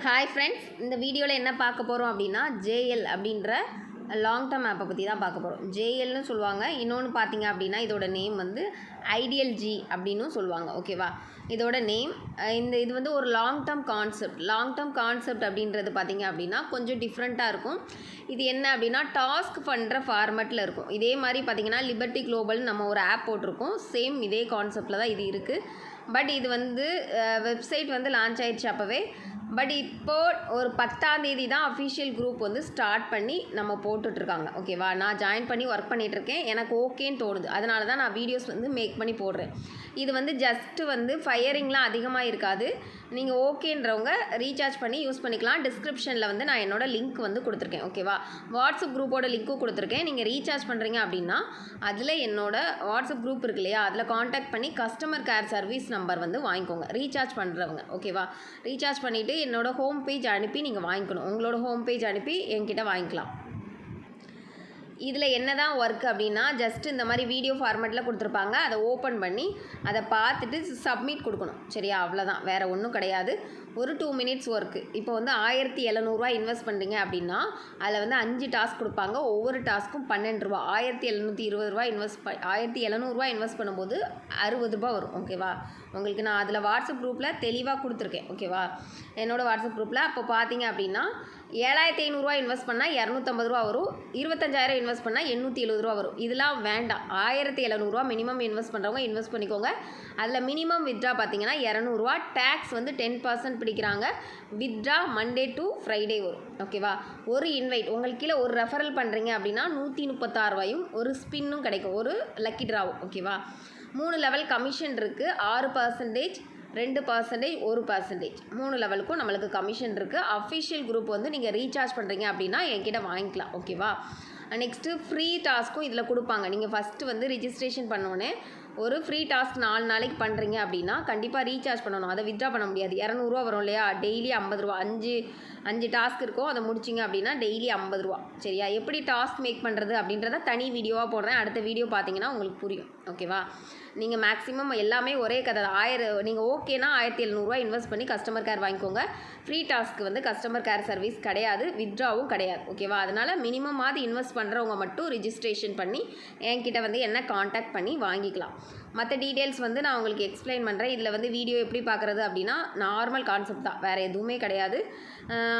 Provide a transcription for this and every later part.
Hi friends, இந்த வீடியோவில் என்ன பார்க்க போகிறோம் அப்படின்னா ஜேஎல் அப்படின்ற லாங் டேர்ம் ஆப்பை பற்றி தான் பார்க்க போகிறோம். ஜேஎல்னு சொல்லுவாங்க. இன்னொன்று பார்த்தீங்க அப்படின்னா இதோட நேம் வந்து ஐடியல் ஜி அப்படின்னு சொல்லுவாங்க. ஓகேவா, இதோட நேம் இது வந்து ஒரு லாங் டேர்ம் கான்செப்ட் அப்படின்றது பார்த்தீங்க அப்படின்னா கொஞ்சம் டிஃப்ரெண்ட்டாக இருக்கும். இது என்ன அப்படின்னா டாஸ்க் பண்ணுற ஃபார்மேட்டில் இருக்கும். இதே மாதிரி பார்த்தீங்கன்னா லிபர்ட்டி குளோபல் நம்ம ஒரு ஆப் போட்டிருக்கோம். சேம் இதே கான்செப்டில் தான் இது இருக்குது. பட் இது வந்து வெப்சைட் வந்து லான்ச் ஆயிடுச்சு அப்போவே. பட் இப்போது ஒரு 10ஆம் தேதி தான் அஃபிஷியல் குரூப் வந்து ஸ்டார்ட் பண்ணி நம்ம போட்டுட்ருக்காங்க. ஓகேவா, நான் ஜாயின் பண்ணி ஒர்க் பண்ணிகிட்ருக்கேன். எனக்கு ஓகேன்னு தோணுது, அதனால தான் நான் வீடியோஸ் வந்து மேக் பண்ணி போடுறேன். இது வந்து ஜஸ்ட்டு வந்து ஃபயரிங்லாம் அதிகமாக இருக்காது. நீங்கள் ஓகேன்றவங்க ரீசார்ஜ் பண்ணி யூஸ் பண்ணிக்கலாம். டிஸ்கிரிப்ஷனில் வந்து நான் என்னோடய லிங்க் வந்து கொடுத்துருக்கேன். ஓகேவா, வாட்ஸ்அப் குரூப்போட லிங்க்கும் கொடுத்துருக்கேன். நீங்கள் ரீசார்ஜ் பண்ணுறீங்க அப்படின்னா அதில் என்னோடய வாட்ஸ்அப் குரூப் இருக்கு இல்லையா, அதில் காண்டாக்ட் பண்ணி கஸ்டமர் கேர் சர்வீஸ் நம்பர் வந்து வாங்கிக்கோங்க ரீசார்ஜ் பண்ணுறவங்க. ஓகேவா, ரீசார்ஜ் பண்ணிவிட்டு என்னோடய ஹோம் பேஜ் அனுப்பி நீங்கள் வாங்கிக்கணும். உங்களோட ஹோம் பேஜ் அனுப்பி என்கிட்ட வாங்கிக்கலாம். இதில் என்ன தான் ஒர்க் அப்படின்னா ஜஸ்ட் இந்த மாதிரி வீடியோ ஃபார்மேட்டில் கொடுத்துருப்பாங்க. அதை ஓப்பன் பண்ணி அதை பார்த்துட்டு சப்மிட் கொடுக்கணும். சரியா, அவ்வளோதான், வேறு ஒன்றும் கிடையாது. ஒரு 2 மினிட்ஸ் ஒர்க்கு. இப்போ வந்து 1700 இன்வெஸ்ட் பண்ணுறீங்க அப்படின்னா அதில் வந்து 5 டாஸ்க் கொடுப்பாங்க. ஒவ்வொரு டாஸ்க்கும் 12 ரூபா. 1720 1700 இன்வெஸ்ட் பண்ணும்போது 60 ரூபா வரும். ஓகேவா, உங்களுக்கு நான் அதில் வாட்ஸ்அப் குரூப்பில் தெளிவாக கொடுத்துருக்கேன். ஓகேவா, என்னோடய வாட்ஸ்அப் குரூப்பில் அப்போ பார்த்தீங்க அப்படின்னா 7500 இன்வெஸ்ட் பண்ணால் 250 ரூபா வரும். 25000 இன்வெஸ்ட் பண்ணால் 870 ரூபா வரும். இதெல்லாம் வேண்டாம். 1700 மினிமம் இன்வெஸ்ட் பண்ணுறவங்க இன்வெஸ்ட் பண்ணிக்கோங்க. அதில் மினிமம் வித்ட்ரா பார்த்தீங்கன்னா 200 டேக்ஸ் வந்து 10% பிடிக்கிறாங்க. வித்ட்ரா மண்டே டு ஃப்ரைடே வரும். ஓகேவா, ஒரு இன்வைட் உங்களுக்கு கீழே ஒரு ரெஃபரல் பண்ணுறீங்க அப்படின்னா 136 ஒரு ஸ்பின்னும் கிடைக்கும், ஒரு லக்கி ட்ராவும். ஓகேவா, 3 லெவல் கமிஷன் இருக்குது. 6%, 2%, 1%, 3 லெவலுக்கும் நம்மளுக்கு கமிஷன் இருக்குது. அஃபிஷியல் குரூப் வந்து நீங்கள் ரீசார்ஜ் பண்ணுறீங்க அப்படின்னா என்கிட்ட வாங்கிக்கலாம். ஓகேவா, நெக்ஸ்ட்டு ஃப்ரீ டாஸ்க்கும் இதில் கொடுப்பாங்க. நீங்கள் ஃபஸ்ட்டு வந்து ரிஜிஸ்ட்ரேஷன் பண்ணோன்னே ஒரு ஃப்ரீ டாஸ்க் 4 நாளைக்கு பண்ணுறீங்க அப்படின்னா கண்டிப்பாக ரீசார்ஜ் பண்ணணும். அதை வித்ட்ரா பண்ண முடியாது. 200 வரும் இல்லையா, டெய்லி 50 ரூபா. 5 டாஸ்க் இருக்கும், அதை முடிச்சிங்க அப்படின்னா டெய்லி 50 ரூபா. சரியா, எப்படி டாஸ்க் மேக் பண்ணுறது அப்படின்றத தனி வீடியோவாக போடுறேன். அடுத்த வீடியோ பார்த்தீங்கன்னா உங்களுக்கு புரியும். ஓகேவா, நீங்கள் மேக்ஸிமம் எல்லாமே ஒரே கதை. நீங்கள் ஓகேனா 1700 இன்வெஸ்ட் பண்ணி கஸ்டமர் கேர் வாங்கிக்கோங்க. ஃப்ரீ டாஸ்க்கு வந்து கஸ்டமர் கேர் சர்வீஸ் கிடையாது, வித்ட்ராவும் கிடையாது. ஓகேவா, அதனால் மினிமமாவது இன்வெஸ்ட் பண்ணுறவங்க மட்டும் ரிஜிஸ்ட்ரேஷன் பண்ணி என்கிட்ட வந்து என்ன காண்டாக்ட் பண்ணி வாங்கிக்கலாம். மற்ற டீட்டெயில்ஸ் வந்து நான் உங்களுக்கு எக்ஸ்பிளைன் பண்ணுறேன். இதில் வந்து வீடியோ எப்படி பார்க்குறது அப்படின்னா நார்மல் கான்செப்ட் தான், வேறு எதுவுமே கிடையாது.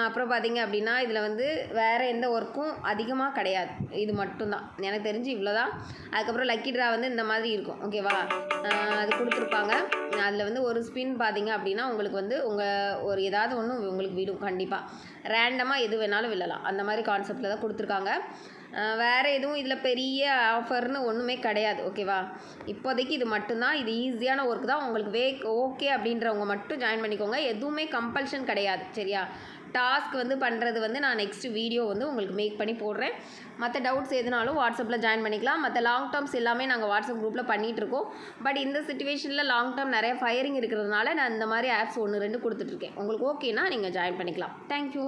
அப்புறம் பார்த்தீங்க அப்படின்னா இதில் வந்து வேறு எந்த ஒர்க்கும் அதிகமாக கிடையாது. இது மட்டும்தான் எனக்கு தெரிஞ்சு, இவ்வளோ தான். அதுக்கப்புறம் லக்கி ட்ரா வந்து இந்த மாதிரி இருக்கும். ஓகேவா, அது கொடுத்துருப்பாங்க. அதில் வந்து ஒரு ஸ்பின் பார்த்தீங்க அப்படின்னா உங்களுக்கு வந்து ஒரு ஏதாவது ஒன்று உங்களுக்கு விடும். கண்டிப்பாக ரேண்டமாக எது வேணாலும் விழலாம். அந்த மாதிரி கான்செப்டில் தான் கொடுத்துருக்காங்க. வேறு எதுவும் இதில் பெரிய ஆஃபர்னு ஒன்றுமே கிடையாது. ஓகேவா, இப்போதைக்கு இது மட்டும்தான். இது ஈஸியான ஒர்க் தான். உங்களுக்கு ஓகே அப்படின்றவங்க மட்டும் ஜாயின் பண்ணிக்கோங்க. எதுவுமே கம்பல்ஷன் கிடையாது. சரியா, டாஸ்க் வந்து பண்ணுறது வந்து நான் நெக்ஸ்ட் வீடியோ வந்து உங்களுக்கு மேக் பண்ணி போடுறேன். மற்ற டவுட்ஸ் எதுனாலும் வாட்ஸ்அப்பில் ஜாயின் பண்ணிக்கலாம். மற்ற லாங் டேர்ம்ஸ் எல்லாமே நாங்கள் வாட்ஸ்அப் குரூப்பில் பண்ணிகிட்ருக்கோம். பட் இந்த சிச்சுவேஷனில் லாங் டேர்ம் நிறைய ஃபயரிங் இருக்கிறதுனால நான் இந்த மாதிரி ஆப்ஸ் 1, 2 கொடுத்துட்ருக்கேன். உங்களுக்கு ஓகேனா நீங்கள் ஜாயின் பண்ணிக்கலாம். தேங்க்யூ.